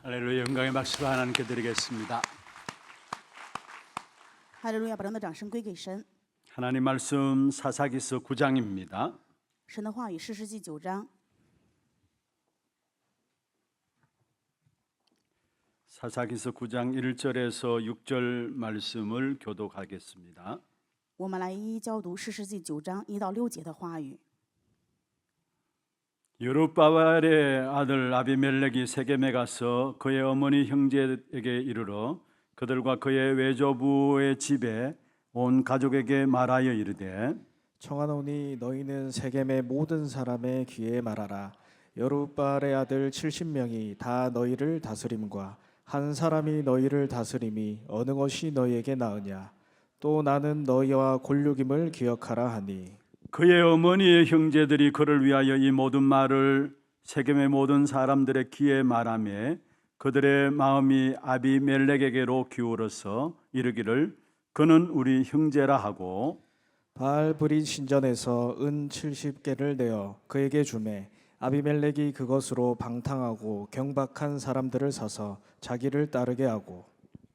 할렐루야. 영광의 박수를 하나님께 드리겠습니다. 哈利路亚！把荣的掌声归给神。 하나님 말씀 사사기서 9장입니다. 神的话语，士师记9章。 사사기서 9장 1절에서 6절 말씀을 교독하겠습니다. 我们来一一教读士师记9章1到6节的话语。 여룹바알의 아들 아비멜렉이 세겜에 가서 그의 어머니 형제에게 이르러 그들과 그의 외조부의 집에 온 가족에게 말하여 이르되 청하노니 너희는 세겜의 모든 사람의 귀에 말하라. 여룹바알의 아들 70명이 다 너희를 다스림과 한 사람이 너희를 다스림이 어느 것이 너희에게 나으냐. 또 나는 너희와 골육임을 기억하라 하니 그의 어머니의 형제들이 그를 위하여 이 모든 말을 세겜의 모든 사람들의 귀에 말하며 그들의 마음이 아비멜렉에게로 기울어서 이르기를 그는 우리 형제라 하고 바알브릿 신전에서 은 70개를 내어 그에게 주매 아비멜렉이 그것으로 방탕하고 경박한 사람들을 사서 자기를 따르게 하고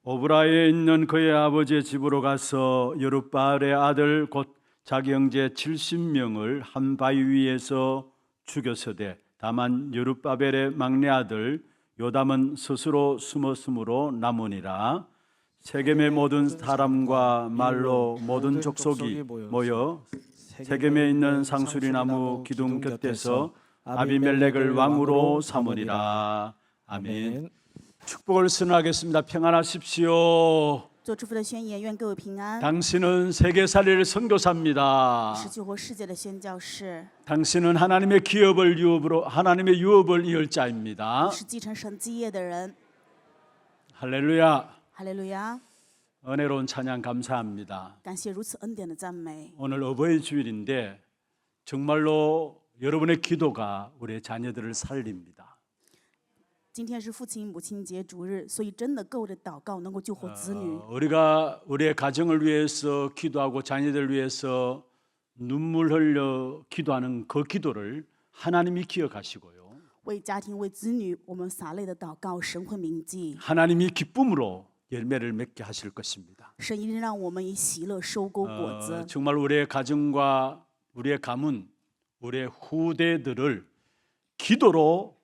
오브라에 있는 그의 아버지의 집으로 가서 여룹바알의 아들 곧 자기 형제 70명을 한 바위 위에서 죽였으되 다만 여룹바벨의 막내 아들 요담은 스스로 숨었으므로 남으니라. 세겜의 모든 사람과 말로 모든 족속이 모여 세겜에 있는 상수리나무 기둥 곁에서 아비멜렉을 왕으로 삼으리라. 아멘. 축복을 선언하겠습니다. 평안하십시오. 做祝福的宣言，愿各位平安。 당신은 세계살이를 선교사입니다. 是救活世界的宣教士， 당신은 하나님의 하나님의 유업을 이을 자입니다. 是继承神基业的人。 할렐루야. 哈利路亚！ 은혜로운 찬양 감사합니다. 感谢如此恩典的赞美。 오늘 어버이 주일인데 정말로 여러분의 기도가 우리의 자녀들을 살립니다. 今天是父亲母亲节主日，所以真的各位的祷告能够救活子女。 우리가 우리의 가정을 위해서 기도하고 자녀들을 위해서 눈물 흘려 기도하는 그 기도를 하나님이 기억하시고요. 为家庭、为子女，我们洒泪的祷告，神会铭记。 하나님이 기쁨으로 열매를 맺게 하실 것입니다. 神一定让我们以喜乐收割果子。 정말 우리의 가정과 우리의 가문, 우리의 후대들을 기도로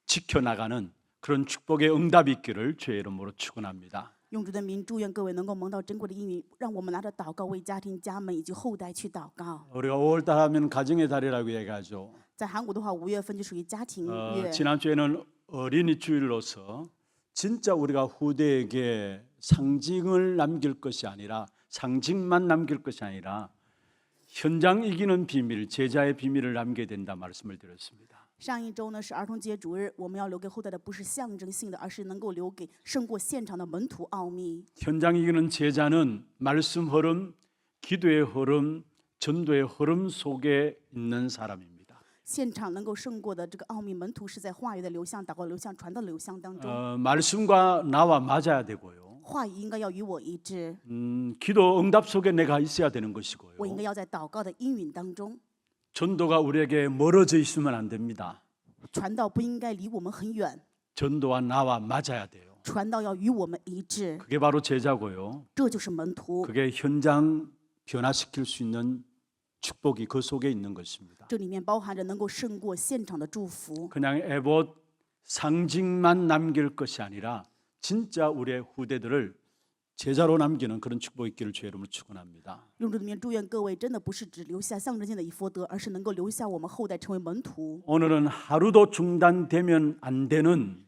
지켜나가는 그런 축복의 응답이 있기를 주의 이름으로 축원합니다. 用主的名，祝愿各位能够蒙到珍贵的应允，让我们拿着祷告为家庭、家门以及后代去祷告。 우리가 5월달 하면 가정의 달이라고 얘기하죠. 在韩国的话，5月份就属于家庭月。 지난주에는 어린이 주일로서 진짜 우리가 후대에게 상징을 남길 것이 아니라 상징만 남길 것이 아니라 현장 이기는 비밀, 제자의 비밀을 남겨야 된다 말씀을 드렸습니다. 上一周呢是儿童节主日，我们要留给后代的不是象征性的，而是能够留给胜过现场的门徒奥秘。 현장 이기는 제자는 말씀 흐름, 기도의 흐름, 전도의 흐름 속에 있는 사람입니다. 现场能够胜过的这个奥秘，门徒是在话语的流向、祷告流向、传道流向当中。 말씀과 나와 맞아야 되고요. 话语应该要与我一致， 기도 응답 속에 내가 있어야 되는 我 것이고요. 应该要在祷告的应允当中。 전도가 우리에게 멀어져 있으면 안 됩니다. 传道不应该离我们很远， 전도와 나와 맞아야 돼요. 传道要与我们一致， 그게 바로 제자고요. 这就是门徒。 그게 현장 변화시킬 수 있는 축복이 그 속에 있는 것입니다. 这里面包含着能够胜过现场的祝福。 그냥 에봇 상징만 남길 것이 아니라 진짜 우리의 후대들을 제자로 남기는 그런 축복이 있기를 주의 이름으로 축원합니다. 用主的名祝愿各位真的不是只留下象征性的以弗得，而是能够留下我们后代成为门徒。 오늘은 하루도 중단되면 안 되는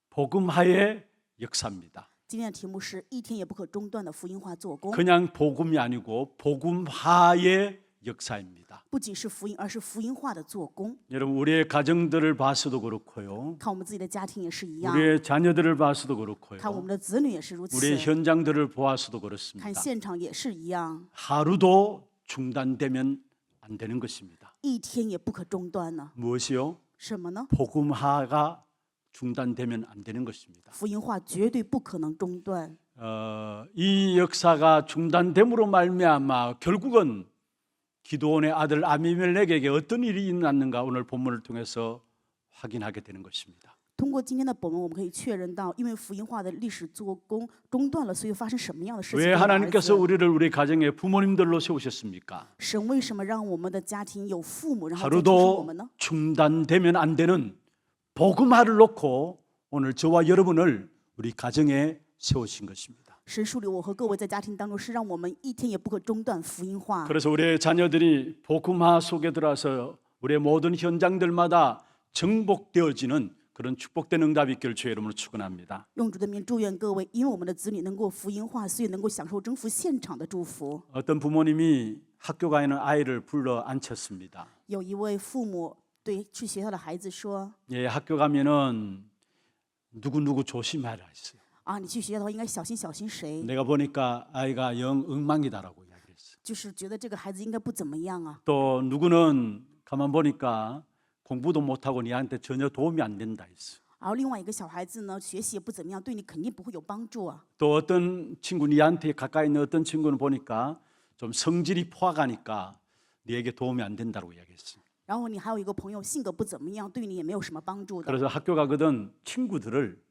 복음화의 역사입니다. 今天的题目是一天也不可中断的福音化做工， 그냥 복음이 아니고 복음화의 역사입니다. 不仅是福音，而是福音化的做工。 여러분 우리의 가정들을 봐서도 그렇고요. 看我们自己的家庭也是一样， 우리의 자녀들을 봐서도 看我 그렇고요. 们的子女也是如此， 우리의 현장들을 보아서도 看 그렇습니다. 现场也是一样， 하루도 중단되면 안 되는 것입니다. 一天也不可中断呢。 무엇이요? 什么呢？ 복음화가 중단되면 안 되는 것입니다. 福音化绝对不可能中断。 이 역사가 중단됨으로 말미암아 결국은 기드온의 아들 아비멜렉에게 어떤 일이 일어났는가 오늘 본문을 통해서 확인하게 되는 것입니다. 通过今天的本文，我们可以确认到，因为福音化的历史做工中断了，所以发生什么样的事情？ 왜 对我们儿 하나님께서 子 우리를 우리 가정의 부모님들로 세우셨습니까? 神为什么让我们的家庭有父母，然后再出生我 하루도 们呢？ 중단되면 안 되는 복음화를 놓고 오늘 저와 여러분을 우리 가정에 세우신 것입니다. 神树立我和各位在家庭当中，是让我们一天也不可中断福音化。 그래서 우리의 자녀들이 복음화 속에 들어서 우리의 모든 현장들마다 정복되어지는 그런 축복된 응답이 있기를 주의 이름으로 축원합니다. 用主的名祝愿各位，因为我们的子女能够福音化，所以能够享受征服现场的祝福。 어떤 부모님이 학교 가 있는 아이를 불러 앉혔습니다. 有一位父母对去学校的孩子说 예, 학교 가면은 누구 조심하라 했어요. 啊，你去学校的话应该小心小心谁， 내가 보니까 아이가 영 엉망이다라고 이야기했어요. 就是觉得这个孩子应该不怎么样啊。 또 누구는 가만 보니까 공부도 못하고 니한테 전혀 도움이 안 된다 했어요. 然后另外一个小孩子呢，学习也不怎么样，对你肯定不会有帮助啊。 또 어떤 친구 니한테 가까이 있는 어떤 친구는 보니까 좀 성질이 포악하니까 니에게 도움이 안 된다고 이야기했어요. 然后你还有一个朋友性格不怎么样，对你也没有什么帮助的。 그래서 학교 가거든 친구들을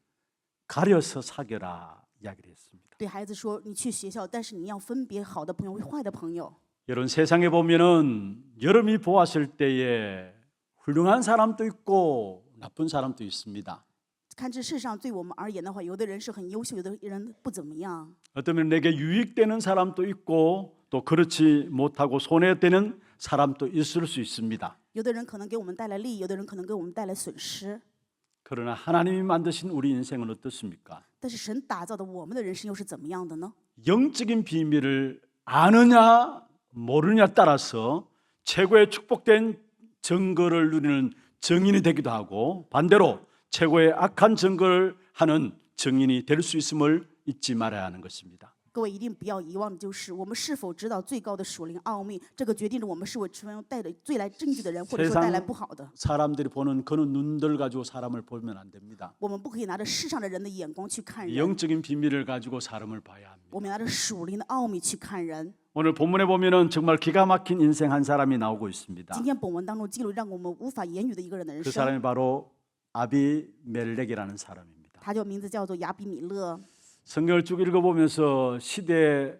가려서 사귀라 이야기를 했습니다. 对孩子说，你去学校，但是你要分别好的朋友、坏的朋友。 여러분 세상에 보면은 여러분이 보았을 때에 훌륭한 사람도 있고 나쁜 사람도 있습니다. 看这世上对我们而言的话，有的人是很优秀，有的人不怎么样。 어쩌면 내게 유익되는 사람도 있고 또 그렇지 못하고 손해되는 사람도 있을 수 있습니다. 有的人可能给我们带来利益，有的人可能给我们带来损失。 그러나 하나님이 만드신 우리 인생은 어떻습니까? 但是神打造的我们的人生又是怎么样的呢？ 영적인 비밀을 아느냐 모르느냐 따라서 최고의 축복된 증거를 누리는 증인이 되기도 하고 반대로 최고의 악한 증거를 하는 증인이 될 수 있음을 잊지 말아야 하는 것입니다. 各位一定不要遗忘的就是，我们是否知道最高的属灵奥秘，这个决定着我们是否成为带着最来证据的人，或者说带来不好的。 사람들이 보는 그런 눈들 가지고 사람을 보면 안 됩니다. 我们不可以拿着世上的人的眼光去看人， 영적인 비밀을 가지고 사람을 봐야 합니다. 我们拿着属灵的奥秘去看人。 오늘 본문에 보면은 정말 기가 막힌 인생 한 사람이 나오고 있습니다. 今天本文当中记录让我们无法言语的一个人的人 그 生， 사람이 바로 아비멜렉이라는 사람입니다. 他名字叫做亚比米勒。 성경을 쭉 읽어보면서 시대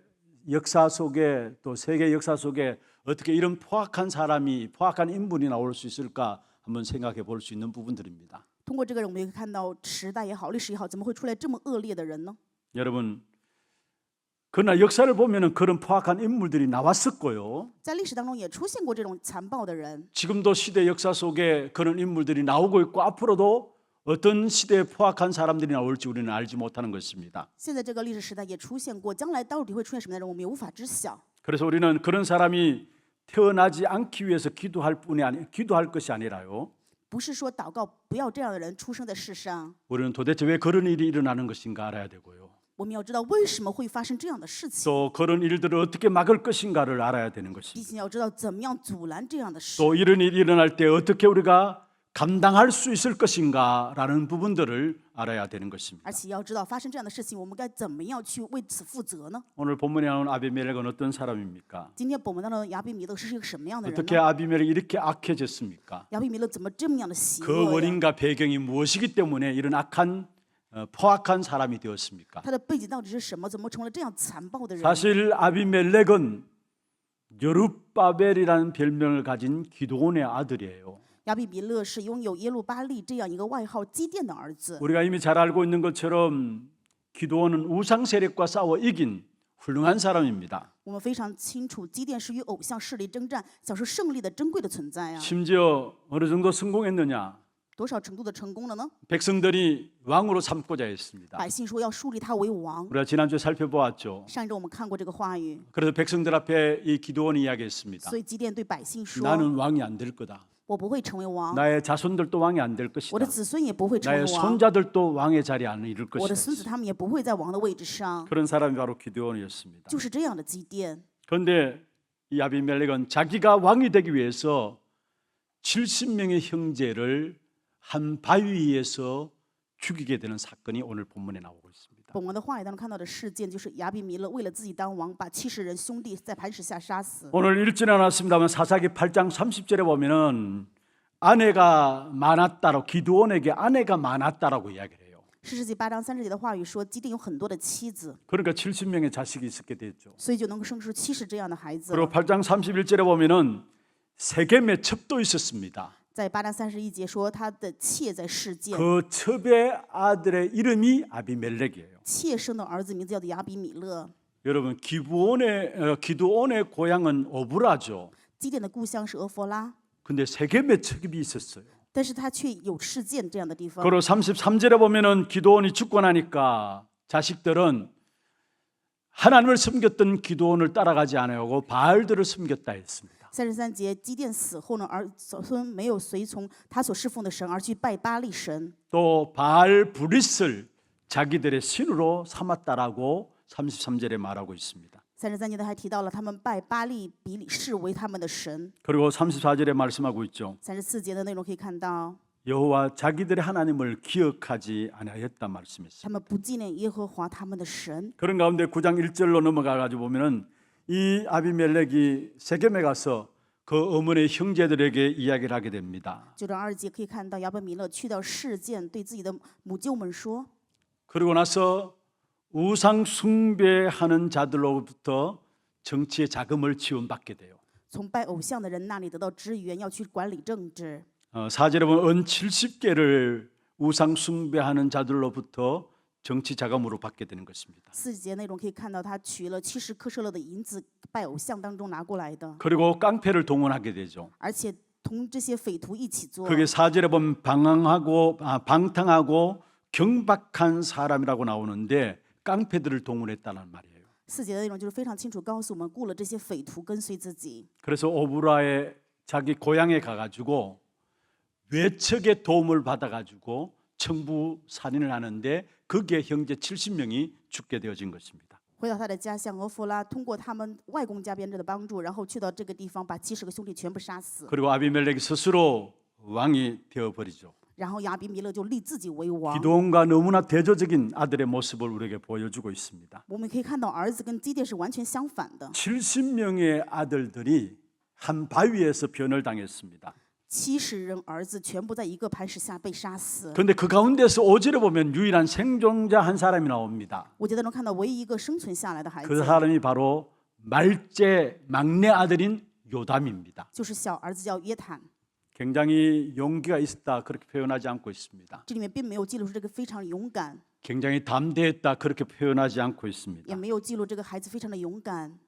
역사 속에 또 세계 역사 속에 어떻게 이런 포악한 사람이 포악한 인물이 나올 수 있을까 한번 생각해 볼 수 있는 부분들입니다. 通过这个人，我们也可以看到时代也好，历史也好，怎么会出来这么恶劣的人呢？ 여러분, 그러나 역사를 보면은 그런 포악한 인물들이 나왔었고요. 在历史当中也出现过这种残暴的人， 지금도 시대 역사 속에 그런 인물들이 나오고 있고 앞으로도 어떤 시대에 포악한 사람들이 나올지 우리는 알지 못하는 것입니다. 现在这个历史时代也出现过，将来到底会出现什么样的人，我们也无法知晓。 그래서 우리는 그런 사람이 태어나지 않기 위해서 기도할 것이 아니라요. 不是说祷告不要这样的人出生在世上， 우리는 도대체 왜 그런 일이 일어나는 것인가 알아야 되고요. 我们要知道为什么会发生这样的事情， 또 그런 일들을 어떻게 막을 것인가를 알아야 되는 并 것입니다. 且要知道怎么样阻拦这样的事， 또 이런 일이 일어날 때 어떻게 우리가 감당할 수 있을 것인가라는 부분들을 알아야 되는 것입니다. 而且要知道发生这样的事情，我们该怎么样去为此负责呢？ 오늘 본문에 나오는 아비멜렉은 어떤 사람입니까? 今天本文当中的亚比米勒是一个什么样的人 어떻게 呢？ 아비멜렉이 이렇게 악해졌습니까? 亚比米勒怎么这么样的邪 그 恶呀？ 원인과 배경이 무엇이기 때문에 이런 포악한 사람이 되었습니까? 他的背景到底是什么？怎么成了这样残暴的人？ 사실 아비멜렉은 여룹바벨이라는 별명을 가진 기드온의 아들이에요. 亚比米勒是拥有耶路巴利这样一个外号基甸的儿子。 우리가 이미 잘 알고 있는 것처럼 기드온은 우상 세력과 싸워 이긴 훌륭한 사람입니다. 我们非常清楚，基甸是与偶像势力征战，享受胜利的珍贵的存在啊！ 심지어 어느 정도 성공했느냐? 多少程度的成功了呢？ 백성들이 왕으로 삼고자 했습니다. 百姓说要树立他为王。 우리가 지난주에 살펴보았죠. 上一周我们看过这个话语， 그래서 백성들 앞에 이 기드온이 이야기했습니다. 所以基甸对百姓说 나는 왕이 안 될 거다. 我不会成为王， 나의 자손들도 왕이 안 될 我 것이다. 的子孙也不会成为 나의 王， 손자들도 왕의 자리에 안 이를 我的孙子 것이다. 他们也不会在王的位置上。 그런 사람이 바로 기드온이었습니다. 就是这样的基甸。 그런데 이 아비멜렉은 자기가 왕이 되기 위해서 70명의 형제를 한 바위에서 죽이게 되는 사건이 오늘 본문에 나오고 있습니다. 本文的话语当中看到的事件，就是亚比米勒为了自己当王，把70人兄弟在磐石下杀死。 오늘 읽지는 않았습니다만 사사기 8장 30절에 보면은 아내가 많았다라고 기드온에게 아내가 많았다라고 이야기를 해요. 士师记8章30节的话语说，基甸有很多的妻子， 그러니까 70명의 자식이 있었게 됐죠. 所以就能够生出70这样的孩子 그리고 了。 8장 31절에 보면은 세겜의 첩도 있었습니다. 在8章31节说，他的妾在世界， 그 첩의 아들의 이름이 아비멜렉이에요. 妾生的儿子名字叫做亚比米勒。 여러분 기드온의 고향은 오브라죠. 基甸的故乡是俄弗拉， 근데 세겜의 첩이 있었어요. 但是他却有事件这样的地方。 그리고 33절에 보면은 기드온이 죽고 나니까 자식들은 하나님을 섬겼던 기드온을 따라가지 않아오고 바알들을 섬겼다 했습니다. 33节，基甸死后呢，儿孙没有随从他所侍奉的神，而去拜巴力神。 또 바알 브릿을 자기들의 신으로 삼았다라고 33절에 말하고 있습니다. 33节的还提到了他们拜巴利比里士为他们的神。 그리고 34절에 말씀하고 있죠. 34节的内容可以看到， 여호와 자기들의 하나님을 기억하지 아니하였다 말씀했습니다. 他们不纪念耶和华他们的神。 그런 가운데 9장 1절로 넘어가 가지고 보면은 이 아비멜렉이 세겜에 가서 그 어머니의 형제들에게 이야기를 하게 됩니다. 9章2节可以看到亚伯米勒去到事件，对自己的母舅们说， 그리고 나서 우상 숭배하는 자들로부터 정치의 자금을 지원받게 돼요. 从拜偶像的人那里得到支援，要去管理政治。 4절에 보면 은 70개를 우상 숭배하는 자들로부터 정치 자금으로 받게 되는 것입니다. 4节内容可以看到，他取了70克舍勒的银子，拜偶像当中拿过来的， 그리고 깡패를 동원하게 되죠. 而且同这些匪徒一起做。 그게 4절에 보면 방탕하고 경박한 사람이라고 나오는데 깡패들을 동원했다는 말이에요. 4节的内容就是非常清楚告诉我们，雇了这些匪徒跟随自己。 그래서 오브라의 자기 고향에 가가지고 외척의 도움을 받아가지고 청부 살인을 하는데 거기에 형제 70명이 죽게 되어진 것입니다. 回到他的家乡俄弗拉，通过他们外公家编制的帮助，然后去到这个地方，把70个兄弟全部杀死。 그리고 아비멜렉이 스스로 왕이 되어버리죠. 然后亚比米勒就立自己为王。 기도원과 너무나 대조적인 아들의 모습을 우리에게 보여주고 있습니다. 我们可以看到儿子跟基甸是完全相反的。 70명의 아들들이 한 바위에서 변을 당했습니다. 70人儿子全部在一个磐石下被杀死。 그런데 그 가운데서 5절에 보면 유일한 생존자 한 사람이 나옵니다. 我记得能看到唯一一个生存下来的孩 그 子， 사람이 바로 말제 막내 아들인 요담입니다. 就是小儿子叫约坦。 굉장히 용기가 있었다 그렇게 표현하지 않고 있습니다. 这里面并没有记录出这个非常勇敢， 굉장히 담대했다 그렇게 표현하지 않고 也 있습니다. 没有记录这个孩子非常的勇敢。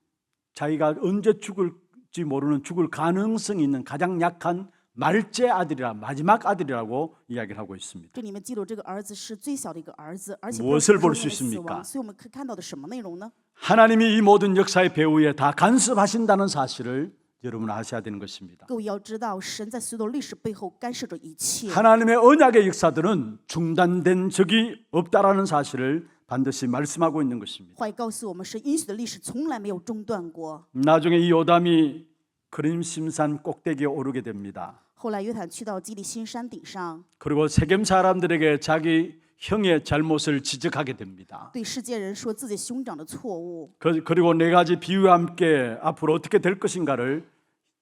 자기가 언제 죽을지 모르는 죽을 가능성이 있는 가장 약한 말제 아들이라 마지막 아들이라고 이야기를 하고 있습니다. 这里面记录这个儿子是最小的一个儿子，而且 무엇을 不 볼 是 수 死 있습니까 亡。所以我们可以看到的什么内容呢？ 하나님이 이 모든 역사의 배후에 다 간섭하신다는 사실을 여러분 아셔야 되는 것입니다. 各位要知道，神在所有历史背后干涉着一切。 하나님의 언약의 역사들은 중단된 적이 없다라는 사실을 반드시 말씀하고 있는 것입니다. 话语告诉我们，神应许的历史从来没有中断过。 나중에 이 요담이 그림심산 꼭대기에 오르게 됩니다. 后来约坦去到基利新山顶上， 그리고 세겜 사람들에게 자기 형의 잘못을 지적하게 됩니다. 对世界人说自己兄长的错误， 그리고 4가지 비유와 함께 앞으로 어떻게 될 것인가를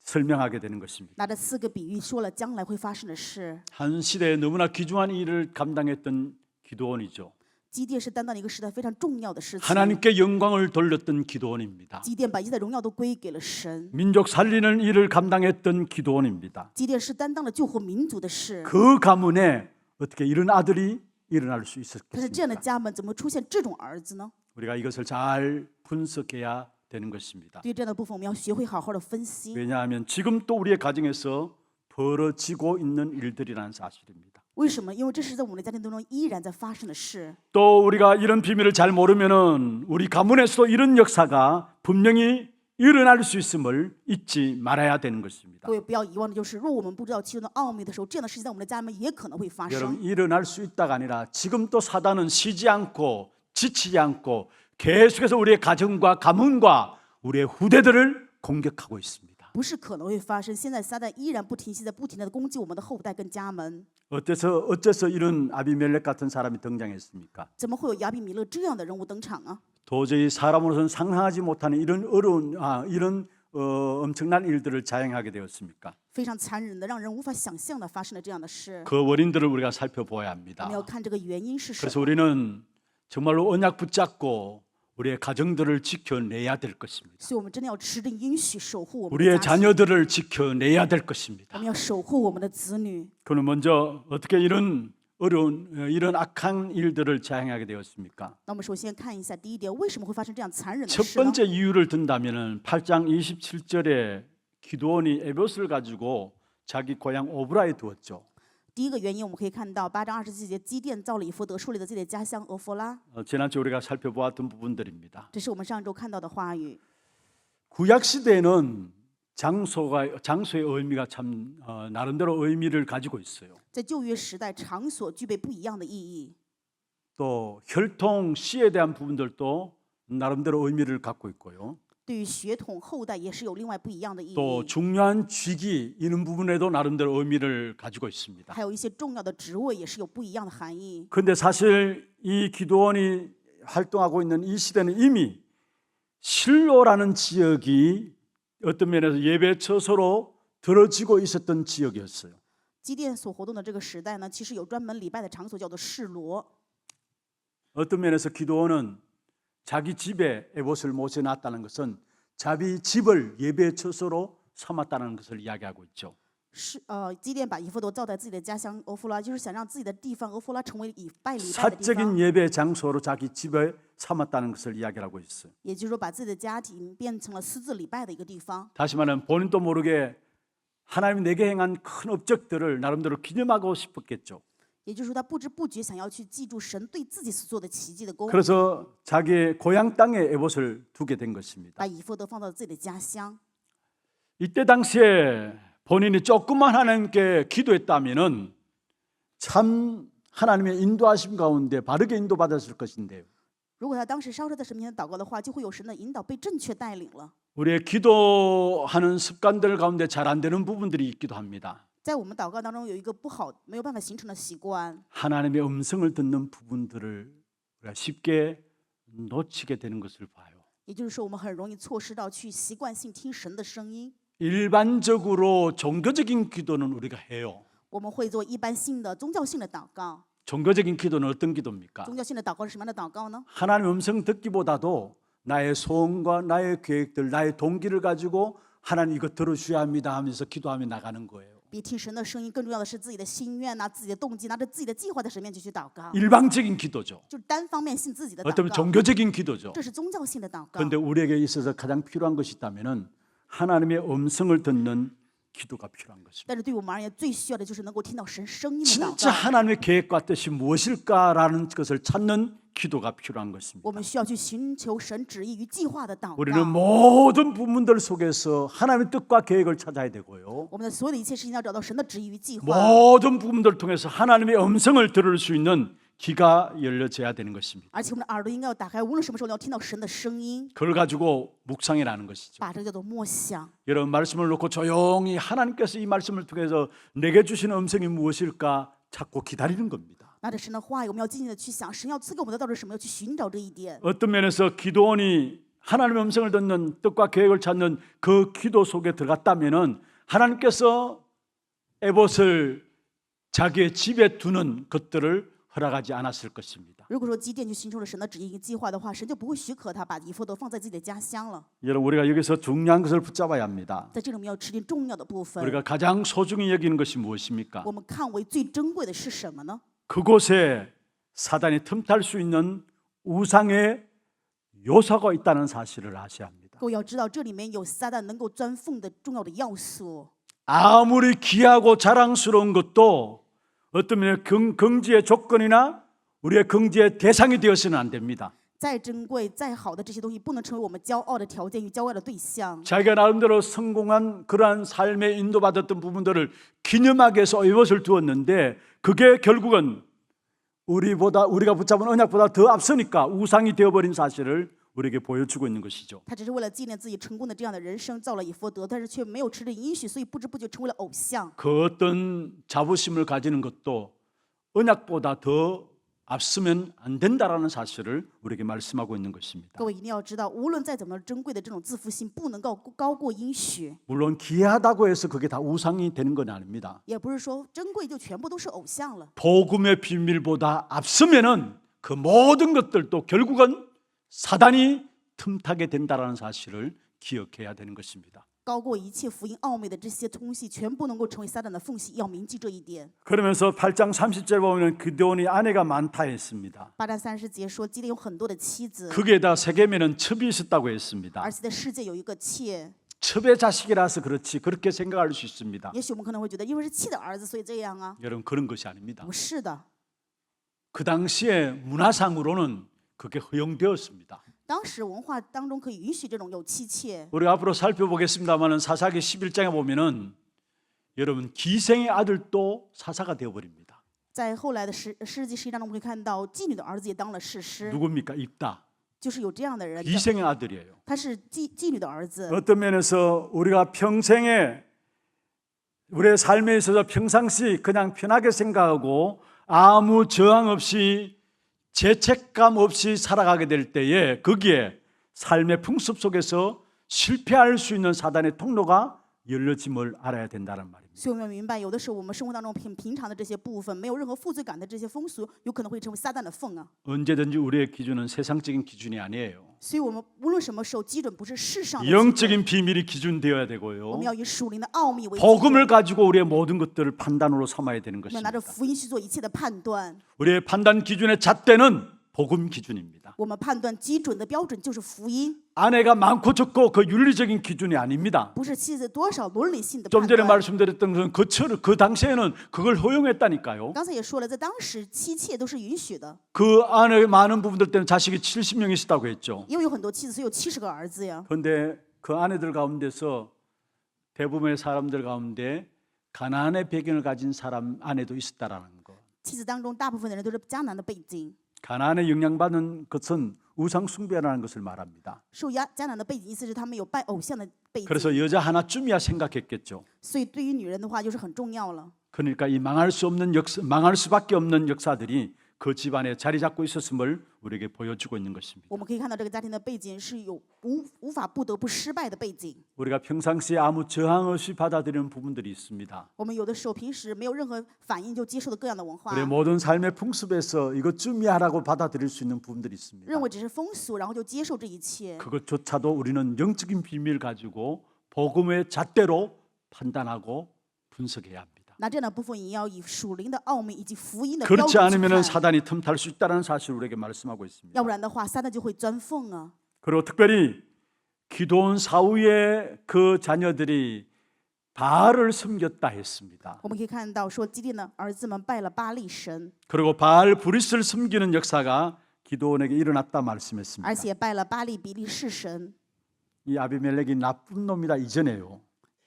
설명하게 되는 것입니다. 拿着4个比喻说了将来会发生的事。 한 시대에 너무나 귀중한 일을 감당했던 기도원이죠. 基甸是担当了一个时代非常重要的事情。 하나님께 영광을 돌렸던 기도원입니다. 基甸把一切的荣耀都归给了神。 민족 살리는 일을 감당했던 기도원입니다. 基甸是担当了救活民族的事。 그 가문에 어떻게 이런 아들이 일어날 수 但是这样的 있었겠습니까? 家门怎么出现这种儿子呢？ 우리가 이것을 잘 분석해야 되는 것입니다. 对于这样的部分，我们要学会好好的分析。 왜냐하면 지금 또 우리의 가정에서 벌어지고 있는 일들이라는 사실입니다. 为什么？因为这是在我们的家庭当中依然在发生的事。 또 우리가 이런 비밀을 잘 모르면은 우리 가문에서도 이런 역사가 분명히 일어날 수 있음을 잊지 말아야 되는 것입니다. 各位不要遗忘的就是，若我们不知道其中的奥秘的时候，这样的事情在我们的家门也可能会发 여러분 生。 일어날 수 있다가 아니라 지금 또 사단은 쉬지 않고 지치지 않고 계속해서 우리의 가정과 가문과 우리의 후대들을 공격하고 있습니다. 不是可能会发生，现在撒旦依然不停息在不停的攻击我们的后代跟家门。 어째서 이런 아비멜렉 같은 사람이 등장했습니까? 怎么会有亚比米勒这样的人物登场啊？ 도저히 사람으로서는 상상하지 못하는 이런 어려운 엄청난 일들을 자행하게 되었습니까? 非常残忍的，让人无法想象的发生了这样的事。 그 원인들을 우리가 살펴보아야 我 합니다. 们要看这个原因是什 그래서 么。 우리는 정말로 언약 붙잡고 우리의 가정들을 지켜내야 될 것입니다. 所以我们真的要持定应许，守护我们的 우리의 家庭。 자녀들을 지켜내야 될 我 것입니다. 们要守护我们的子女。 그는 먼저 어떻게 이런 이런 악한 일들을 자행하게 되었습니까? 那我们首先看一下第一点，为什么会发生这样残忍的 첫 事呢？ 번째 이유를 든다면은 8장 27절에 기드온이 에봇을 가지고 자기 고향 오브라에 두었죠. 第一个原因，我们可以看到8章27节，基甸造了以弗得，树立了自己的家乡俄弗拉。 지난주 우리가 살펴보았던 부분들입니다. 这是我们上周看到的话语。 구약 시대에는 장소의 의미가 참 나름대로 의미를 가지고 있어요. 在旧约时代，场所具备不一样的意义。 또 혈통 씨에 대한 부분들도 나름대로 의미를 갖고 있고요. 对于血统后代也是有另外不一样的意 또 义。 중요한 직위 이런 부분에도 나름대로 의미를 가지고 있습니다. 还有一些重要的职位也是有不一样的含义。 그런데 사실 이 기드온이 활동하고 있는 이 시대는 이미 실로라는 지역이 어떤 면에서 예배 처소로 들어지고 있었던 지역이었어요. 基甸所活动的这个时代呢，其实有专门礼拜的场所，叫做示罗。 어떤 면에서 기드온은 자기 집에 에봇을 모셔놨다는 것은 자기 집을 예배 처소로 삼았다는 것을 이야기하고 있죠. 基甸把以弗得造在自己的家乡俄弗拉，就是想让自己的地方俄弗拉成为拜礼拜的地 사적인 方， 예배 장소로 자기 집에 삼았다는 것을 이야기하고 있어요. 也就是说把自己的家庭变成了私自礼拜的一个地方。 다시 말하면 본인도 모르게 하나님이 내게 행한 큰 업적들을 나름대로 기념하고 싶었겠죠. 也就是说，他不知不觉想要去记住神对自己所做的奇迹的功， 그래서 자기의 고향 땅에 에봇을 두게 된 것입니다. 把以弗得放到自己的家乡。 이때 당시에 본인이 조금만 하나님께 기도했다면은 참 하나님의 인도하심 가운데 바르게 인도받았을 것인데요. 如果他当时稍稍在神面前祷告的话，就会有神的引导，被正确带领了。 우리의 기도하는 습관들 가운데 잘 안 되는 부분들이 있기도 합니다. 在我们祷告当中有一个不好、没有办法形成的习惯， 하나님의 음성을 듣는 부분들을 우리가 쉽게 놓치게 되는 것을 봐요. 也就是说，我们很容易错失到去习惯性听神的声音。 일반적으로 종교적인 기도는 우리가 해요. 我们会做一般性的宗教性的祷告。 종교적인 기도는 어떤 기도입니까? 宗教性的祷告是什么样的祷告呢？ 하나님의 음성 듣기보다도 나의 소원과 나의 계획들, 나의 동기를 가지고 하나님 이거 들어주셔야 합니다 하면서 기도하며 나가는 거예요. 比听神的声音更重要的是自己的心愿呐、自己的动机，拿着自己的计划在神面前去祷告， 일방적인 기도죠. 就是单方面性自己的祷 어쩌면 告， 종교적인 기도죠. 这是宗教性的祷告。 그런데 우리에게 있어서 가장 필요한 것이 있다면은 하나님의 음성을 듣는 기도가 필요한 것입니다. 但是对我们而言，最需要的就是能够听到神声音的祷 진짜 告。 하나님의 계획과 뜻이 무엇일까라는 것을 찾는 기도가 필요한 것입니다. 我们需要去寻求神旨意与计划的祷 우리는 告。 모든 부분들 속에서 하나님의 뜻과 계획을 찾아야 되고요. 我们的所有的一切事情要找到神的旨意与计划， 모든 부분들을 통해서 하나님의 음성을 들을 수 있는 귀가 열려져야 되는 것입니다. 而且我们的耳朵应该要打开，无论什么时候都要听到神的声音， 그걸 가지고 묵상이라는 것이죠. 把这个叫做默想。 여러분 말씀을 놓고 조용히 하나님께서 이 말씀을 통해서 내게 주시는 음성이 무엇일까 찾고 기다리는 겁니다. 拿着神的话语，我们要静静的去想，神要赐给我们的到底是什么，要去寻找这一点。 어떤 면에서 기도원이 하나님의 음성을 듣는 뜻과 계획을 찾는 그 기도 속에 들어갔다면은 하나님께서 에봇을 자기의 집에 두는 것들을 허락하지 않았을 것입니다. 如果说基甸去寻求了神的旨意与计划的话，神就不会许可他把以弗得放在自己的家乡了。 여러분 우리가 여기서 중요한 것을 붙잡아야 합니다. 在这里，我们要吃进重要的部分。 우리가 가장 소중히 여기는 것이 무엇입니까? 我们看为最珍贵的是什么呢？ 그곳에 사단이 틈탈 수 있는 우상의 요소가 있다는 사실을 아셔야 합니다. 各位要知道，这里面有撒旦能够钻缝的重要的要素。 아무리 귀하고 자랑스러운 것도 어떤 면에 긍지의 조건이나 우리의 긍지의 대상이 되어서는 안 됩니다. 再珍贵、再好的这些东西，不能成为我们骄傲的条件与骄傲的对象。 자기가 나름대로 성공한 그러한 삶에 인도받았던 부분들을 기념하기 위해서 이것을 두었는데 그게 결국은 우리가 붙잡은 언약보다 더 앞서니까 우상이 되어버린 사실을 우리에게 보여주고 있는 것이죠. 他只是为了纪念自己成功的这样的人生，造了以弗得，但是却没有吃这应许，所以不知不觉成为了偶像。 그 어떤 자부심을 가지는 것도 언약보다 더 앞서면 안 된다라는 사실을 우리에게 말씀하고 있는 것입니다. 各位一定要知道，无论再怎么珍贵的这种自负心，不能够高过应许。 물론 귀하다고 해서 그게 다 우상이 되는 건 아닙니다. 也不是说珍贵就全部都是偶像了。 복음의 비밀보다 앞서면은 그 모든 것들도 결국은 사단이 틈타게 된다라는 사실을 기억해야 되는 것입니다. 高过一切福音奥秘的这些东西，全部能够成为撒旦的缝隙，要铭记这一点。 그러면서 8장 30절 보면 기드온이 아내가 많다 했습니다. 8章30节说，基甸有很多的妻子， 거기에다 세겜에는 첩이 있었다고 했습니다. 而且在世界有一个妾。 첩의 자식이라서 그렇지 그렇게 생각할 수 있습니다. 也许我们可能会觉得，因为是妾的儿子，所以这样啊。 여러분 그런 것이 아닙니다. 不是的， 그 당시에 문화상으로는 그게 허용되었습니다. 当时文化当中可以允许这种有妻妾。 우리가 앞으로 살펴보겠습니다만은 사사기 11장에 보면은 여러분 기생의 아들도 사사가 되어버립니다. 在后来的世纪11章中，我们可以看到妓女的儿子也当了士师， 누굽니까? 입다. 就是有这样的人， 기생의 아들이에요. 他是妓女的儿子。 어떤 면에서 우리가 평생에 우리의 삶에 있어서 평상시 그냥 편하게 생각하고 아무 저항 없이 죄책감 없이 살아가게 될 때에 거기에 삶의 풍습 속에서 실패할 수 있는 사단의 통로가 열려짐을 알아야 된다는 말입니다. 所以我们明白，有的时候我们生活当中很平常的这些部分，没有任何负罪感的这些风俗，有可能会成为撒旦的缝啊。 언제든지 우리의 기준은 세상적인 기준이 아니에요. 所以我们无论什么时候，基准不是世上的基准， 영적인 비밀이 기준되어야 我 되고요. 们要以属灵的奥秘为基 복음을 准， 가지고 우리의 모든 것들을 판단으로 삼아야 되는 我们要拿 것입니다. 着福音去做一切的判断。 우리의 판단 기준의 잣대는 복음 기준입니다. 我们判断基准的标准就是福音， 아내가 많고 적고 그 윤리적인 기준이 아닙니다. 不是妻子多少伦理性的 좀 判 전에 断。 말씀드렸던 것은 그 당시에는 그걸 허용했다니까요. 刚才也说了，在当时妻妾都是允许的， 그 안에 많은 부분들 때는 자식이 70명 있었다고 했죠. 因为有很多妻子，所以有70个儿子呀。 그런데 그 아내들 가운데서 대부분의 사람들 가운데 가나안의 배경을 가진 사람 아내도 있었다라는 거. 妻子当中大部分的人都是迦南的背景， 가나안에 영향받는 것은 우상 숭배라는 것을 말합니다. 受迦南的背景，意思是他们有拜偶像的背景， 그래서 여자 하나쯤이야 생각했겠죠. 所以对于女人的话就是很重要了。 그러니까 이 망할 수밖에 없는 역사들이 그 집안에 자리 잡고 있었음을 우리에게 보여주고 있는 것입니다. 我们可以看到这个家庭的背景是有无法不得不失败的背景。 우리가 평상시에 아무 저항 없이 받아들이는 부분들이 있습니다. 我们有的时候平时没有任何反应就接受的各样的文化， 우리의 모든 삶의 풍습에서 이것쯤이야라고 받아들일 수 있는 부분들이 있습니다. 认为只是风俗，然后就接受这一切。 그것조차도 우리는 영적인 비밀 가지고 복음의 잣대로 판단하고 분석해야 합니다. 那这样的部分也要以属灵的奥秘以及福音的标 그렇지 准去 않으면 看， 사단이 틈탈 수 있다는 사실을 우리에게 말씀하고 있습니다. 要不然的话，撒旦就会钻缝啊。 그리고 특별히 기드온 사후의 그 자녀들이 바알을 섬겼다 했습니다. 我们可以看到说，基甸的儿子们拜了巴力神， 그리고 바알 브리스를 섬기는 역사가 기드온에게 일어났다 말씀했습니다. 而且拜了巴力比利士神。 이 아비멜렉이 나쁜 놈이다 이전에요.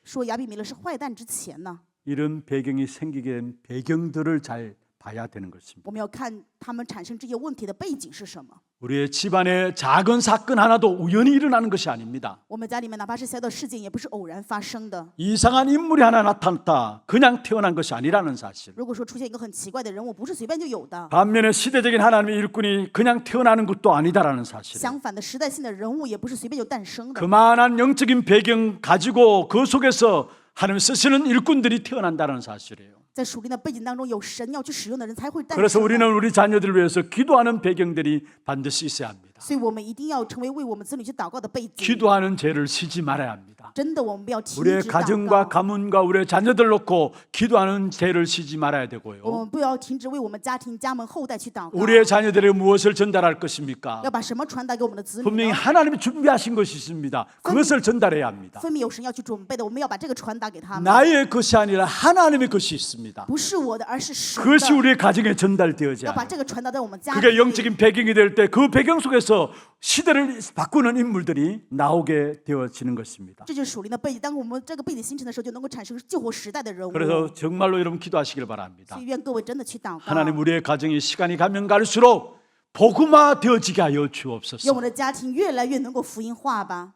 说亚比米勒是坏蛋之前呢， 이런 배경이 생기게 된 배경들을 잘 봐야 되는 것입니다. 我们要看他们产生这些问题的背景是什么。 우리의 집안에 작은 사건 하나도 우연히 일어나는 것이 아닙니다. 我们家里面哪怕是小的事件，也不是偶然发生的。 이상한 인물이 하나 나타났다. 그냥 태어난 것이 아니라는 사실. 如果说出现一个很奇怪的人物，不是随便就有的。 반면에 시대적인 하나님의 일꾼이 그냥 태어나는 것도 아니다라는 사실. 相反的，时代性的人物也不是随便就诞生的。 그만한 영적인 배경 가지고 그 속에서 하나님 쓰시는 일꾼들이 태어난다는 사실이에요. 在属灵的背景当中，有神要去使用的人才会诞 그래서 生的。 우리는 우리 자녀들을 위해서 기도하는 배경들이 반드시 있어야 합니다. 所以我们一定要成为为我们子女去祷告的背景。 기도하는 죄를 쉬지 말아야 합니다. 真的，我们不要停 우리의 止祷 가정과 告。 가문과 우리의 자녀들 놓고 기도하는 죄를 쉬지 말아야 我 되고요. 们不要停止为我们家庭、家门、后代去祷告。 우리의 자녀들에게 무엇을 전달할 것입니까? 要把什么传达给我们的子女 분명히 呢？ 하나님이 준비하신 것이 있습니다. 그것을 전달해야 합니다. 分明有神要去准备的，我们要把这个传达给他们。 나의 것이 아니라 하나님의 것이 있습니다. 不是我的，而是神 그것이 的。 우리의 가정에 전달되어져야 要把 해요. 这个传达在我们家 그게 里。 영적인 배경이 될 때 그 배경 속에서 시대를 바꾸는 인물들이 나오게 되어지는 것입니다. 这就是属灵的背景。当我们这个背景形成的时候，就能够产生救活时代的人物。 그래서 정말로 여러분 기도하시길 바랍니다. 所以愿各位真的去祷告， 하나님 우리의 가정이 시간이 가면 갈수록 복음화 되어지게 하여 愿 주옵소서. 我们的家庭越来越能够福音化吧。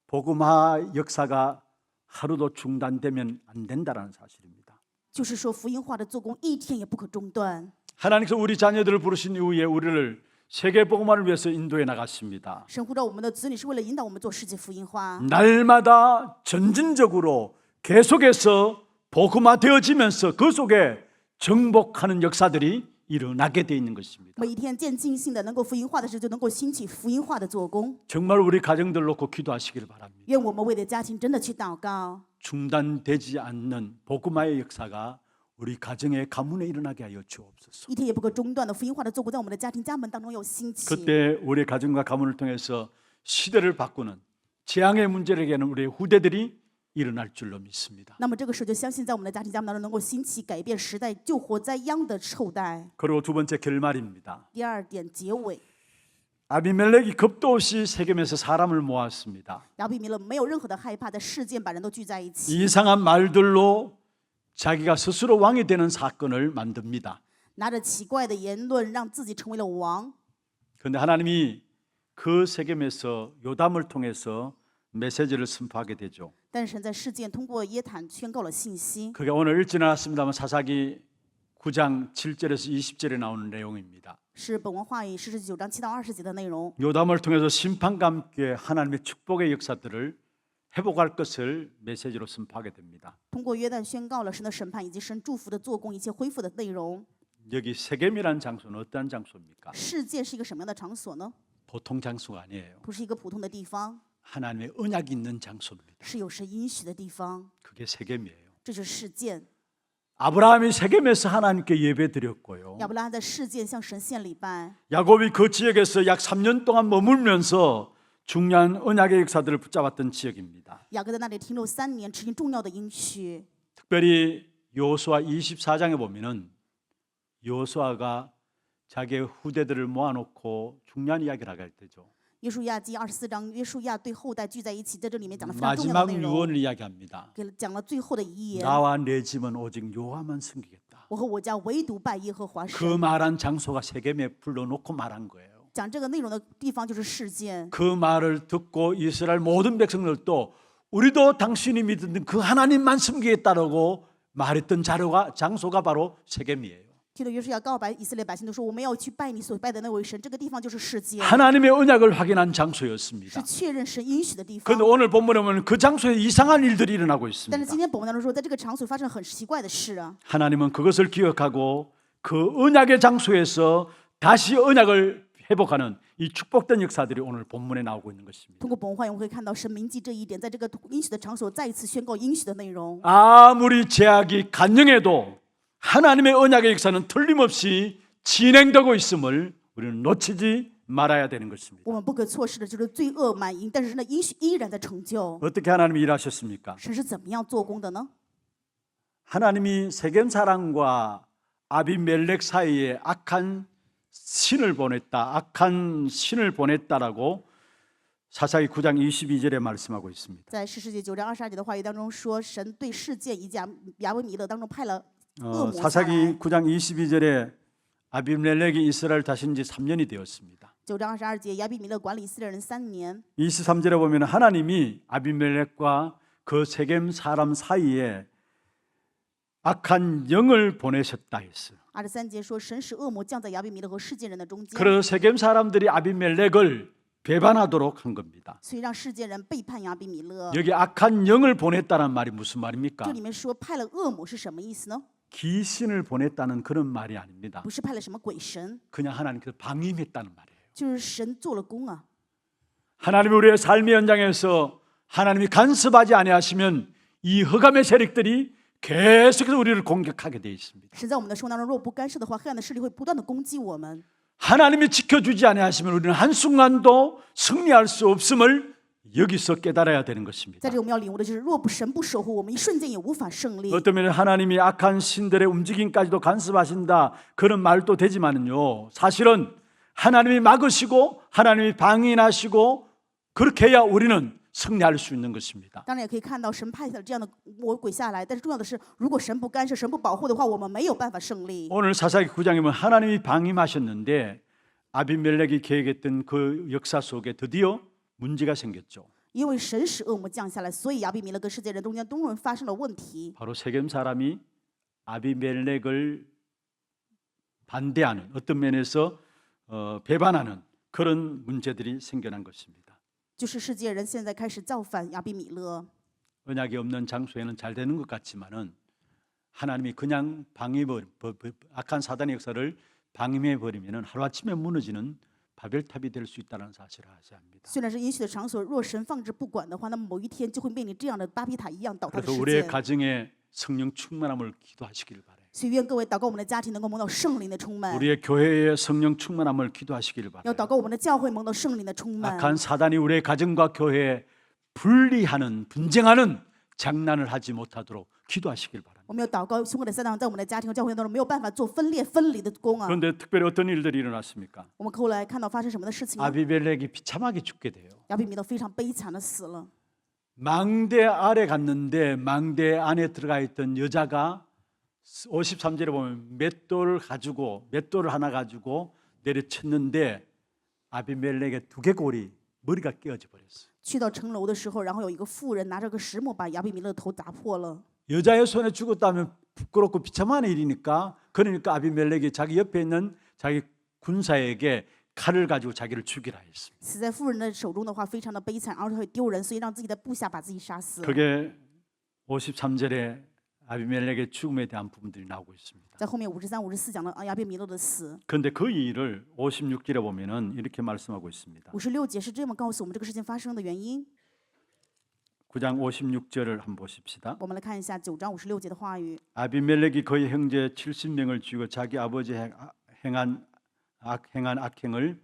복음화 역사가 하루도 중단되면 안 된다는 사실입니다. 就是说，福音化的做工一天也不可中断。 하나님께서 우리 자녀들을 부르신 이후에 우리를 세계 복음화를 위해서 인도해 나갔습니다. 神呼召我们的子女是为了引导我们做世界福音化。 날마다 전진적으로 계속해서 복음화 되어지면서 그 속에 정복하는 역사들이 일어나게 돼 있는 것입니다. 每一天渐进性的能够福音化的时候，就能够兴起福音化的做工。 정말 우리 가정들 놓고 기도하시길 바랍니다. 愿我们为了家庭真的去祷告， 중단되지 않는 복음화의 역사가 우리 가정의 가문에 일어나게 하여 주옵소서. 一天也不可中断的福音化的做工，在我们的家庭家门当中有兴起。 그때 우리 가정과 가문을 통해서 시대를 바꾸는 재앙의 문제를 해결하는 우리의 후대들이 일어날 줄로 믿습니다. 那么这个时候就相信，在我们的家庭家门当中能够兴起改变时代、救活灾殃的后代。 그리고 두 번째 결말입니다. 第二点结尾， 아비멜렉이 겁도 없이 세겜에서 사람을 모았습니다. 亚比米勒没有任何的害怕，在事件把人都聚在一起， 이상한 말들로 자기가 스스로 왕이 되는 사건을 만듭니다. 拿着奇怪的言论，让自己成为了王。 그런데 하나님이 그 세겜에서 요담을 통해서 메시지를 선포하게 되죠. 但是神在事件通过耶坦宣告了信息。 그게 오늘 읽지는 않았습니다만 사사기 9장 7절에서 20절에 나오는 내용입니다. 是本文话语诗9章7到20节的内容。 요담을 통해서 심판과 함께 하나님의 축복의 역사들을 회복할 것을 메시지로 선포하게 됩니다. 通过约旦宣告了神的审判以及神祝福的做工，一切恢复的内容。 여기 세겜이라는 장소는 어떠한 장소입니까? 世界是一个什么样的场所呢？ 보통 장소가 아니에요. 不是一个普通的地方， 하나님의 언약이 있는 장소입니다. 是有神应许的地方， 그게 세겜이에요. 这就是事件。 아브라함이 세겜에서 하나님께 예배드렸고요. 亚伯拉罕在事件向神献礼拜， 야곱이 그 지역에서 약 3년 동안 머물면서 중요한 언약의 역사들을 붙잡았던 지역입니다. 雅各在那里停留3年，持定重要的应许。 특별히 여호수아 24장에 보면은 여호수아가 자기의 후대들을 모아놓고 중요한 이야기를 하게 되죠. 约书亚记24章，约书亚对后代聚在一起，在这里面讲了非常重要的 마지막 内容， 유언을 이야기합니다. 讲了最后的遗言。 나와 내 집은 오직 여호와만 섬기겠다. 我和我家唯独拜耶和华 그 神。 말한 장소가 세겜에 불러놓고 말한 거예요. 讲这个内容的地方就是事件。 그 말을 듣고 이스라엘 모든 백성들도 우리도 당신이 믿는 그 하나님만 섬기겠다라고 말했던 장소가 바로 세겜이에요. 听到约书亚告白以色列百姓，都说我们要去拜你所拜的那位神。这个地方就是世界， 하나님의 언약을 확인한 是 장소였습니다. 确认神应许的地方 그런데 。 오늘 본문에 보면 그 장소에 이상한 일들이 일어나고 但 있습니다. 是今天本文当中说，在这个场所发生了很奇怪的事啊！ 하나님은 그것을 기억하고 그 언약의 장소에서 다시 언약을 회복하는 이 축복된 역사들이 오늘 본문에 나오고 있는 것입니다. 通过本文话语，我们可以看到神铭记这一点，在这个应许的场所再一次宣告应许的内容。 아무리 제약이 간영해도 하나님의 언약의 역사는 틀림없이 진행되고 있음을 우리는 놓치지 말아야 되는 것입니다. 我们不可错失的就是罪恶满盈，但是神的应许依然在成就。 어떻게 하나님이 일하셨습니까? 神是怎么样做工的呢？ 하나님이 세겜 사람과 아비멜렉 사이에 악한 신을 보냈다라고 사사기 9장 22절에 말씀하고 있습니다. 在士师记9章22节的话语当中说，神对事件以及亚伯米勒当中派了恶魔下来。 사사기 9장 22절에 아비멜렉이 이스라엘 다신 지 3년이 되었습니다. 9章22节，亚比米勒管理以色列人3年。 23절에 보면 하나님이 아비멜렉과 그 세겜 사람 사이에 악한 영을 보내셨다 했어요. 23节说，神使恶魔降在亚比米勒和世界人的中间， 그래서 세겜 사람들이 아비멜렉을 배반하도록 한 겁니다. 所以让世界人背叛亚比米勒。 여기 악한 영을 보냈다는 말이 무슨 말입니까? 这里面说派了恶魔是什么意思呢？ 귀신을 보냈다는 그런 말이 아닙니다. 不是派了什么鬼神， 그냥 하나님께서 방임했다는 말이에요. 就是神做了工啊！ 하나님이 우리의 삶의 현장에서 하나님이 간섭하지 아니하시면 이 흑암의 세력들이 계속해서 우리를 공격하게 되어 있습니다. 神在我们的生活当中，若不干涉的话，黑暗的势力会不断的攻击我们。 하나님이 지켜주지 아니하시면 우리는 한순간도 승리할 수 없음을 여기서 깨달아야 되는 것입니다. 在这里我们要领悟的就是，若不神不守护我们，一瞬间也无法胜利。 어떤 면에 하나님이 악한 신들의 움직임까지도 간섭하신다 그런 말도 되지만은요, 사실은 하나님이 막으시고 하나님이 방인하시고 그렇게 해야 우리는 승리할 수 있는 것입니다. 当然也可以看到神派了这样的魔鬼下来，但是重要的是，如果神不干涉、神不保护的话，我们没有办法胜利。 오늘 사사기 9장에 보면 하나님이 방임하셨는데 아비멜렉이 계획했던 그 역사 속에 드디어 문제가 생겼죠. 因为神使恶魔降下来，所以亚比米勒跟世界人中间东人发生了问题。 바로 세겜 사람이 아비멜렉을 반대하는 어떤 면에서 배반하는 그런 문제들이 생겨난 것입니다. 就是世界人现在开始造反亚比米勒。 언약이 없는 장소에는 잘 되는 것 같지만은 하나님이 그냥 악한 사단의 역사를 방임해 버리면은 하루아침에 무너지는 바벨탑이 될 수 있다는 사실을 아셔야 합니다. 虽然是应许的场所，若神放置不管的话，那么某一天就会面临这样的巴比塔一样倒塌的 그래서 事 우리의 件。 가정에 성령 충만함을 기도하시길 바라요. 所以愿各位祷告我们的家庭能够蒙到圣灵的充满， 우리의 교회의 성령 충만함을 기도하시길 要 바라요. 祷告我们的教会蒙到圣灵的充满。 악한 사단이 우리의 가정과 교회에 분리하는 분쟁하는 장난을 하지 못하도록 기도하시길 바랍니다. 我们要祷告，凶恶的撒旦在我们的家庭和教会当中没有办法做分裂分离的工啊。 그런데 특별히 어떤 일들이 일어났습니까? 我们后来看到发生什么的事情呢？ 아비멜렉이 비참하게 죽게 돼요. 亚比米勒非常悲惨的死了。 망대 아래 갔는데 망대 안에 들어가 있던 여자가 53절에 보면 맷돌을 하나 가지고 내려쳤는데 아비멜렉의 두개골이 머리가 깨어져 버렸어요. 去到城楼的时候，然后有一个妇人拿着个石磨把亚比米勒的头砸破了。 여자의 손에 죽었다면 부끄럽고 비참한 일이니까 그러니까 아비멜렉이 자기 옆에 있는 자기 군사에게 칼을 가지고 자기를 죽이라 했습니다. 死在妇人的手中的话，非常的悲惨，而且会丢人，所以让自己的部下把自己杀死。 그게 53절에 아비멜렉의 죽음에 대한 부분들이 나오고 있습니다. 在后面53、54讲了亚比米勒的死。 그런데 그 일을 56절에 보면은 이렇게 말씀하고 있습니다. 56节是这么告诉我们这个事情发生的原因。 9장 56절을 한번 보십시다. 我们来看一下9章56节的话语。 아비멜렉이 그의 형제 70명을 죽이고 자기 아버지 행한 악행을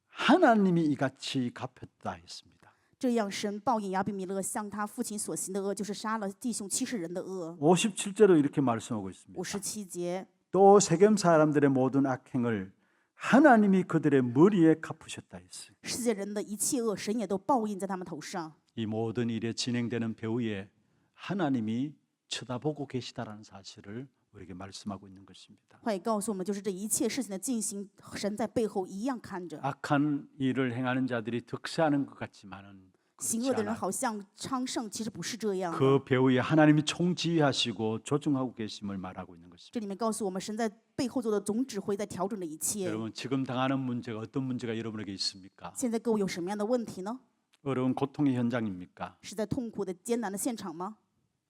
하나님이 이같이 갚았다 했습니다. 这样，神报应亚比米勒向他父亲所行的恶，就是杀了弟兄70人的恶。 57절로 이렇게 말씀하고 있습니다. 57节， 또 세겜 사람들의 모든 악행을 하나님이 그들의 머리에 갚으셨다 했어요. 世界人的一切恶，神也都报应在他们头上。 이 모든 일에 진행되는 배후에 하나님이 쳐다보고 계시다라는 사실을 우리에게 말씀하고 있는 것입니다. 话也告诉我们，就是这一切事情的进行，神在背后一样看着。 악한 일을 행하는 자들이 득세하는 것 같지만은 行恶的人好像昌盛，其实不是这样的。 그 배후에 하나님이 총지휘하시고 조정하고 계심을 말하고 있는 것입니다. 这里面告诉我们，神在背后做的总指挥，在调整着一切。 여러분 지금 당하는 문제가 어떤 문제가 여러분에게 있습니까? 现在各位有什么样的问题呢？ 어려운 고통의 현장입니까? 是在痛苦的艰难的现场吗？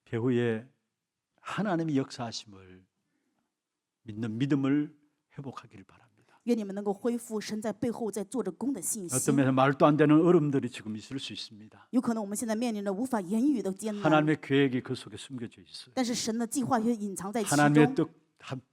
배후에 하나님이 역사하심을 믿는 믿음을 회복하기를 바랍니다. 愿你们能够恢复神在背后在做着工的信 어떤 心。 면에서 말도 안 되는 어려움들이 지금 있을 수 있습니다. 有可能我们现在面临着无法言语的艰难， 하나님의 계획이 그 속에 숨겨져 있어요. 但是神的计划却隐藏在其 하나님의 中。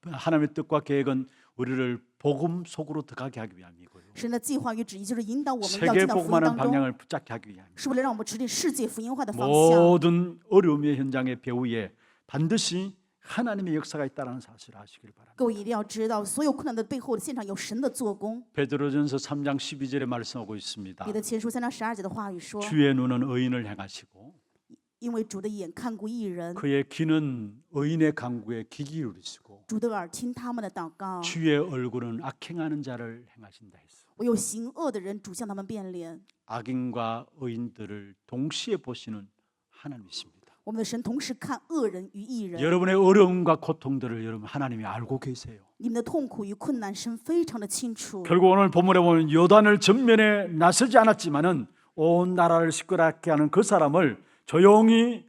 하나님의 뜻과 계획은 우리를 복음 속으로 들어가게 하기 위함이고요. 神的计划与旨意就是引导我们要 세계 进到福音 복음하는 当中， 방향을 붙잡게 하기 위함입니다. 是为了让我们指定世界福音化的方向。 모든 어려움의 현장의 배후에 반드시 하나님의 역사가 있다는 사실을 아시길 바랍니다. 各位一定要知道，所有困难的背后的现场有神的做工。 베드로전서 3장 12절에 말씀하고 있습니다. 彼得前书3章12节的话语说： 주의 눈은 의인을 향하시고 因为主的眼看顾义人， 그의 귀는 의인의 간구에 귀 기울이시고 主的耳听他们的祷告。 주의 얼굴은 악행하는 자를 행하신다 했어. 唯有行恶的人主向他们变脸。 악인과 의인들을 동시에 보시는 하나님이십니다. 我们的神同时看恶人与义人。 여러분의 어려움과 고통들을 여러분 하나님이 알고 계세요. 你们的痛苦与困难，神非常的清楚。 결국 오늘 본문에 보면 요단을 전면에 나서지 않았지만은 온 나라를 시끄럽게 하는 그 사람을 조용히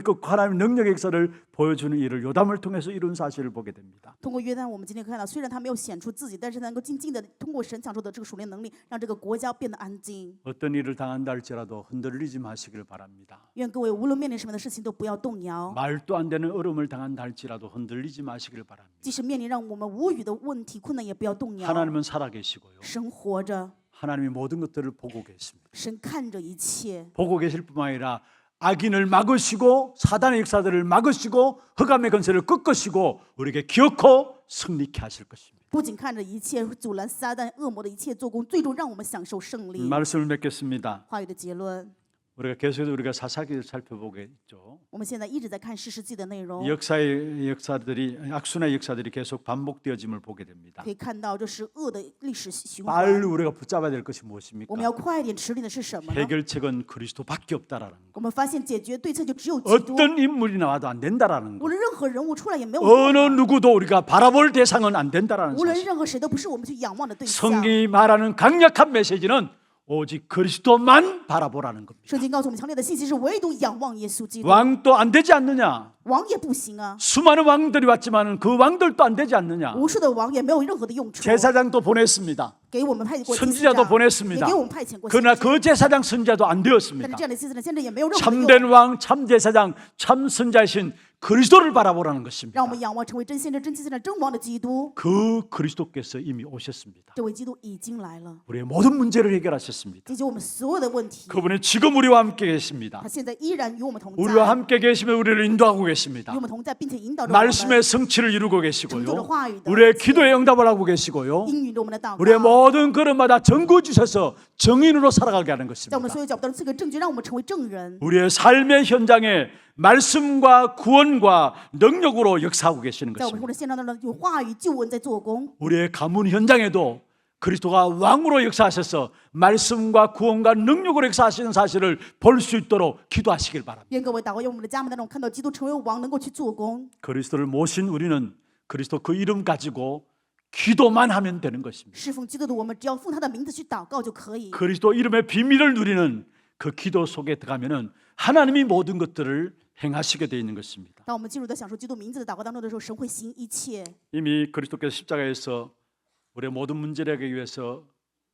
그 하나님의 능력의 역사를 보여주는 일을 요담을 통해서 이룬 사실을 보게 됩니다. 通过约旦，我们今天看到，虽然他没有显出自己，但是能够静静的通过神享受的这个属灵能力，让这个国家变得安静。 어떤 일을 당한다 할지라도 흔들리지 마시기를 바랍니다. 愿各位无论面临什么样的事情都不要动摇， 말도 안 되는 어려움을 당한다 할지라도 흔들리지 마시기를 바랍니다. 即使面临让我们无语的问题、困难，也不要动摇。 하나님은 살아계시고요. 神活着， 하나님이 모든 것들을 보고 계십니다. 神看着一切， 보고 계실 뿐만 아니라 악인을 막으시고 사단의 역사들을 막으시고 흑암의 건세를 꺾으시고 우리에게 기어코 승리케 하실 것입니다. 不仅看着一切，阻拦撒旦恶魔的一切做工，最终让我们享受胜利。 말씀을 맺겠습니다. 话语的结论， 우리가 계속해서 우리가 사사기를 살펴보겠죠. 我们现在一直在看士师记的内容， 역사의 역사들이 악순환의 역사들이 계속 반복되어짐을 보게 됩니다. 可以看到这是恶的历史循 빨리 环。 우리가 붙잡아야 될 것이 我们 무엇입니까? 要快一点持定的是什么呢？ 해결책은 그리스도밖에 없다라는 것. 我们发现解决对策就只有基督， 어떤 인물이 나와도 안 된다라는 것. 无论任何人物出来也没有用， 어느 누구도 우리가 바라볼 대상은 안 된다라는 无论 사실. 任何谁都不是我们去仰望的对象。 성경이 말하는 강력한 메시지는 오직 그리스도만 바라보라는 겁니다. 圣经告诉我们强烈的信息是唯独仰望耶稣基督， 왕도 안 되지 않느냐? 王也不行啊， 수많은 왕들이 왔지만 그 왕들도 안 되지 않느냐? 无数的王也没有任何的用处。 제사장도 보냈습니다. 给我们派过祭司 선지자도 长， 보냈습니다. 也给我们派遣过先 그러나 知， 그 제사장 선지자도 안 但 되었습니다. 是这样的祭司呢，现在也没有任何的 참된 用。 왕, 참 제사장, 참 선자이신 그리스도를 바라보라는 것입니다. 让我们仰望成为真先知、真祭司长、真王的基督。 그 그리스도께서 이미 오셨습니다. 这位基督已经来了， 우리의 모든 문제를 해결하셨습니다. 解决我们所有的问题。 그분이 지금 우리와 함께 계십니다. 他现在依然与我们同在， 우리와 함께 계시며 우리를 인도하고 与 계십니다. 我们同在，并且引导着我们， 말씀의 성취를 이루고 成就着 계시고요. 话语的 우리의 기도에 응답을 하고 계시고요. 应允着我们的祷 우리의 告， 모든 걸음마다 증거 주셔서 정인으로 살아가게 하는 在我们 것입니다. 所有脚步当中赐给证据，让我们成为证人。 우리의 삶의 현장에 말씀과 구원과 능력으로 역사하고 계시는 在我们 것입니다. 生活的现场当中，有话语救恩在做工。 우리의 가문 현장에도 그리스도가 왕으로 역사하셔서 말씀과 구원과 능력으로 역사하시는 사실을 볼 수 있도록 기도하시길 바랍니다. 愿各位祷告，用我们的家门当中看到基督成为王，能够去做工。 그리스도를 모신 우리는 그리스도 그 이름 가지고 기도만 하면 되는 것입니다. 侍奉基督的我们，只要奉他的名字去祷告就可以。 그리스도 이름의 비밀을 누리는 그 기도 속에 들어가면은 하나님이 모든 것들을 행하시게 되어 있는 것입니다. 当我们进入到享受基督名字的祷告当中的时候，神会行一切。 이미 그리스도께서 십자가에서 우리의 모든 문제를 해결하기 위해서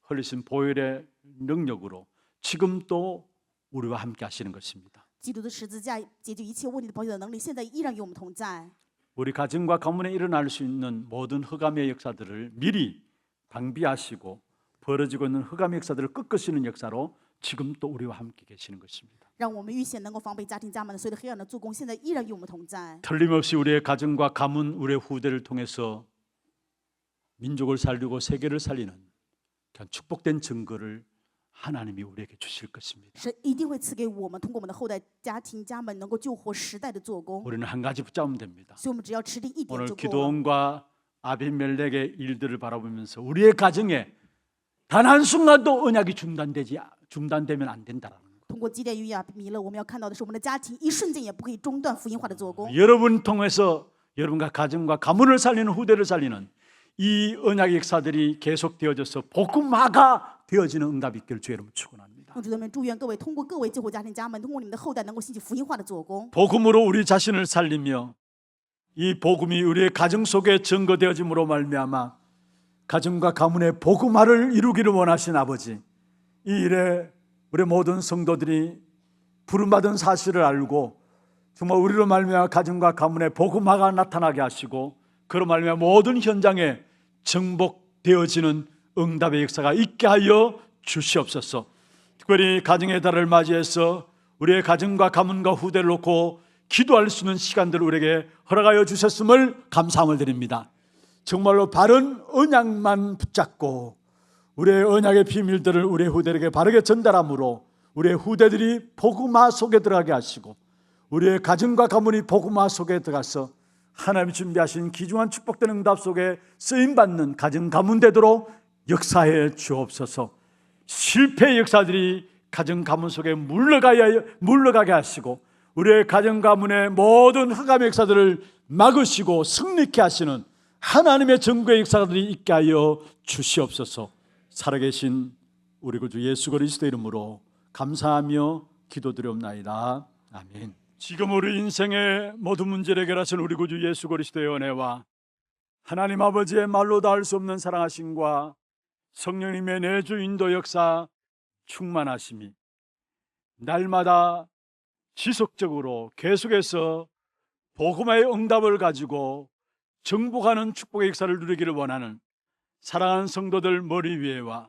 흘리신 보혈의 능력으로 지금 또 우리와 함께 하시는 것입니다. 基督的十字架解决一切问题的保险的能力，现在依然与我们同在。 우리 가정과 가문에 일어날 수 있는 모든 흑암의 역사들을 미리 방비하시고 벌어지고 있는 흑암의 역사들을 꺾으시는 역사로 지금 또 우리와 함께 계시는 것입니다. 让我们预先能够防备家庭家门的所有的黑暗的做工，现在依然与我们同在。 틀림없이 우리의 가정과 가문, 우리의 후대를 통해서 민족을 살리고 세계를 살리는 그런 축복된 증거를 하나님이 우리에게 주실 것입니다. 神一定会赐给我们，通过我们的后代、家庭、家门，能够救活时代的做工。 우리는 한 가지 붙잡으면 됩니다. 所以，我们只要持定一点 오늘 就够了。 기도원과 아비멜렉의 일들을 바라보면서 우리의 가정에 단 한순간도 언약이 중단되면 안 된다라는 것. 通过基甸与亚比米勒，我们要看到的是，我们的家庭一瞬间也不可以中断福音化的做工。 여러분 통해서 여러분과 가정과 가문을 살리는 후대를 살리는 이 언약의 역사들이 계속되어져서 복음화가 되어지는 응답이 있기를 주의 이름으로 축원합니다. 用主的名祝愿各位通过各位救活家庭家门，通过你们的后代，能够兴起福音化的做工。 복음으로 우리 자신을 살리며 이 복음이 우리의 가정 속에 증거되어짐으로 말미암아 가정과 가문의 복음화를 이루기를 원하신 아버지, 이 일에 우리 모든 성도들이 부름받은 사실을 알고 정말 우리로 말미암아 가정과 가문의 복음화가 나타나게 하시고 그로 말미암아 모든 현장에 정복되어지는 응답의 역사가 있게 하여 주시옵소서. 특별히 가정의 달을 맞이해서 우리의 가정과 가문과 후대를 놓고 기도할 수 있는 시간들을 우리에게 허락하여 주셨음을 감사함을 드립니다. 정말로 바른 언약만 붙잡고 우리의 언약의 비밀들을 우리의 후대에게 바르게 전달함으로 우리의 후대들이 복음화 속에 들어가게 하시고 우리의 가정과 가문이 복음화 속에 들어가서 하나님이 준비하신 귀중한 축복된 응답 속에 쓰임받는 가정 가문 되도록 역사해 주옵소서. 실패의 역사들이 가정 가문 속에 물러가게 하시고 우리의 가정 가문의 모든 흑암의 역사들을 막으시고 승리케 하시는 하나님의 정부의 역사들이 있게 하여 주시옵소서. 살아계신 우리 구주 예수 그리스도 이름으로 감사하며 기도드리옵나이다. 아멘. 지금 우리 인생의 모든 문제를 해결하신 우리 구주 예수 그리스도의 은혜와 하나님 아버지의 말로 닿을 수 없는 사랑하심과 성령님의 내주 인도 역사 충만하심이 날마다 지속적으로 계속해서 복음의 응답을 가지고 정복하는 축복의 역사를 누리기를 원하는 사랑하는 성도들 머리 위에와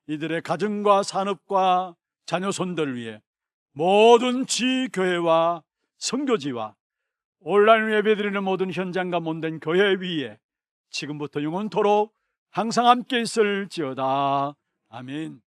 이들의 가정과 산업과 자녀 손들을 위해 모든 지교회와 선교지와 온라인 예배드리는 모든 현장과 몸된 교회 위에 지금부터 영원토록 항상 함께 있을지어다. 아멘.